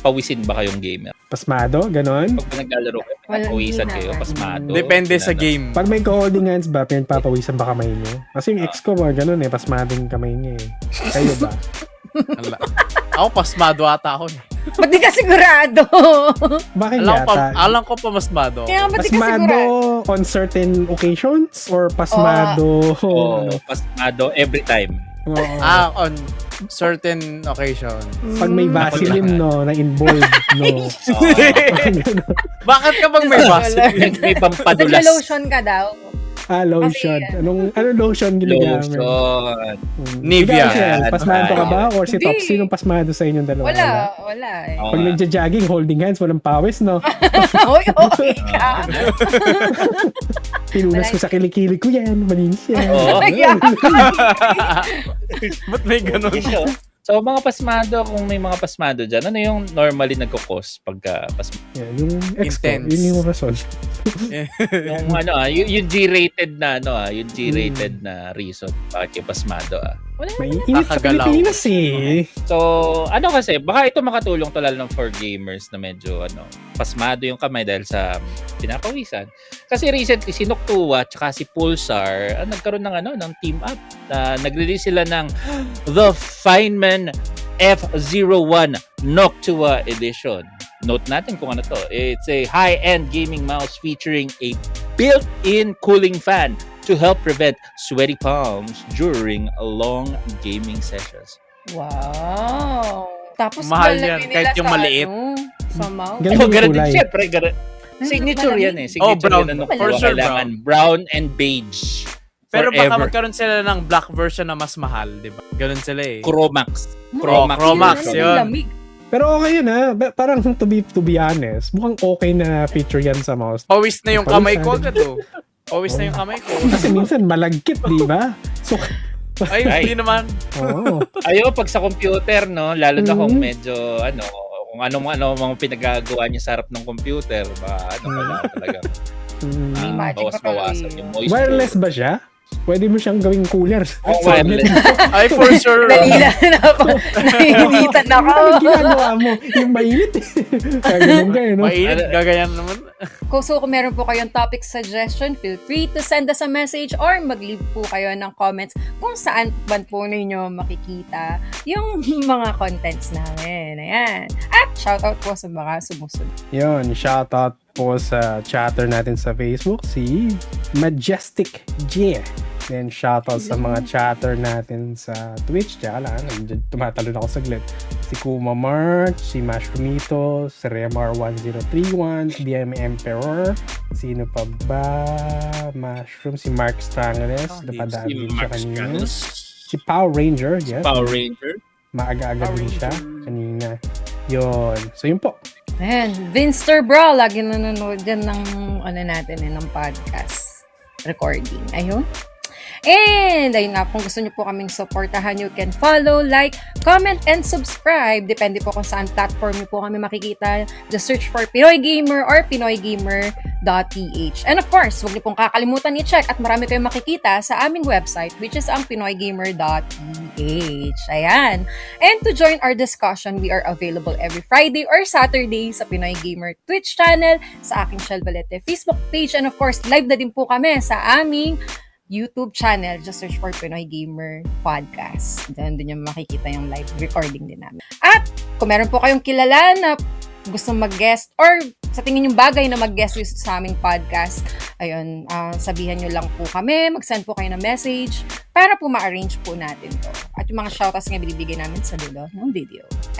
pawisin ba kayong gamer? Pasmado, ganon. Pag naglalaro kayo, Well, pawisan hindi kayo, naman. pasmado. Depende sa game. Pag may holding hands ba, pinagpapawisan ba kamay niyo? Kasi yung ex ko ba, ganon pasmadong kamay niya Kayo ba? Ako, pasmado ata ako eh. Ba't di ka sigurado? Bakit yata? Alam ko pa masmado. Kaya ba't di ka Pasmado sigurado? on certain occasions? Or pasmado? Pasmado every time. On certain occasion. Pag may Vaseline, na involved, Bakit kapag may Vaseline? May pampadulas. Nagla-lotion ka daw. lotion. Kasi, Anong lotion ginagamit? Lotion. Nivea. Ikaw, Shell, pasmado ka ba? Or si Hindi. Top? Sinong pasmado sa inyong dalawa? Wala eh. Oo Pag nga. nagja-jogging, holding hands, walang pawis, no? Oy, okay ka. Pinunas ko sa kilikili ko yan. Malinis yan. Oo. Ba't may ganun? So, mga pasmado, kung may mga pasmado dyan, ano yung normally nagkakos pagka pasmado? Yeah, yung ex ko, Intense. yun yung rason. Yung yung G-rated na yung G-rated na reason bakit yung pasmado Wala May naman. init sa Kakagalaw. Pilipinas So, kasi, baka ito makatulong to lalo for gamers na medyo, pasmado yung kamay dahil sa pinapawisan. Kasi recently, si Noctua at si Pulsar, nagkaroon ng team up. Nag-release sila ng The Feynman F01 Noctua Edition. Note natin kung ano to. It's a high-end gaming mouse featuring a built-in cooling fan to help prevent sweaty palms during long gaming sessions. Wow. Tapos Mahal lalagay yan, nila kahit yung sa maliit. Sa mouth. Ganun yung Ganun din, kulay. syempre. Signature yan eh. Signature brown. yan. For sure, Kailangan brown and beige. Pero baka Forever. magkaroon sila ng black version na mas mahal, di ba? Ganun sila eh. Chromax. Chromax, yun. Lamig. Pero okay yun parang to be honest, mukhang okay na feature yan sa mouse. Pawis na yung Pawis kamay na ko din. agad oh. Pawis na yung kamay ko. Kasi minsan malagkit, di ba? So, Ay, hindi naman. oo. Ayo, pag sa computer, lalo na kung Mhm. medyo, kung ano mga pinagagawa niya sa harap ng computer, kailangan talaga Imagine bawas-bawasan pa yung moisture. Wireless ba siya? Pwede mo siyang gawing cooler. Oh, wireless. Ay, for sure. Nalila na ako. Nahihinitan ako. Ano ginagawa mo? Yung mainit. Kaya ganun kayo, no? Mainit, gagayan naman. Kung meron po kayong topic suggestion, feel free to send us a message or mag-leave po kayo ng comments kung saan man po ninyo makikita yung mga contents namin. Ayan. At shoutout po sa mga sumusunod. Yun, shoutout po sa chatter natin sa Facebook, si Majestic J. Then shoutout sa mga chatter natin sa Twitch. Tsaka lang, tumatalon ako saglit. Si Kuma March, si Mashrumito, si Remar1031, si DM Emperor, sino pa ba? Mushroom, si Mark Strangles, napadaan din siya kanina. Si Power Ranger, yes. Power Ranger. Maaga-aga din siya kanina. Yun. So yun po. Ayan. Vinster Bro, lagi nanonood dyan ng ng podcast recording. Ayun. And ayun nga, kung gusto nyo po kaming supportahan, you can follow, like, comment, and subscribe. Depende po kung saan platform nyo po kami makikita. Just search for Pinoy Gamer or PinoyGamer.ph. And of course, huwag nyo pong kakalimutan i-check at marami kayong makikita sa aming website, which is ang PinoyGamer.ph. Ayan. And to join our discussion, we are available every Friday or Saturday sa Pinoy Gamer Twitch channel, sa aking Shell Valete Facebook page, and of course, live na din po kami sa aming YouTube channel. Just search for Pinoy Gamer Podcast. Doon nyo makikita yung live recording din namin. At kung meron po kayong kilala na gustong mag-guest or sa tingin yung bagay na mag-guest sa aming podcast, ayun, sabihan nyo lang po kami, mag-send po kayo ng message para po ma-arrange po natin to. At yung mga shoutouts nga binibigay namin sa dulo ng video. Ayun.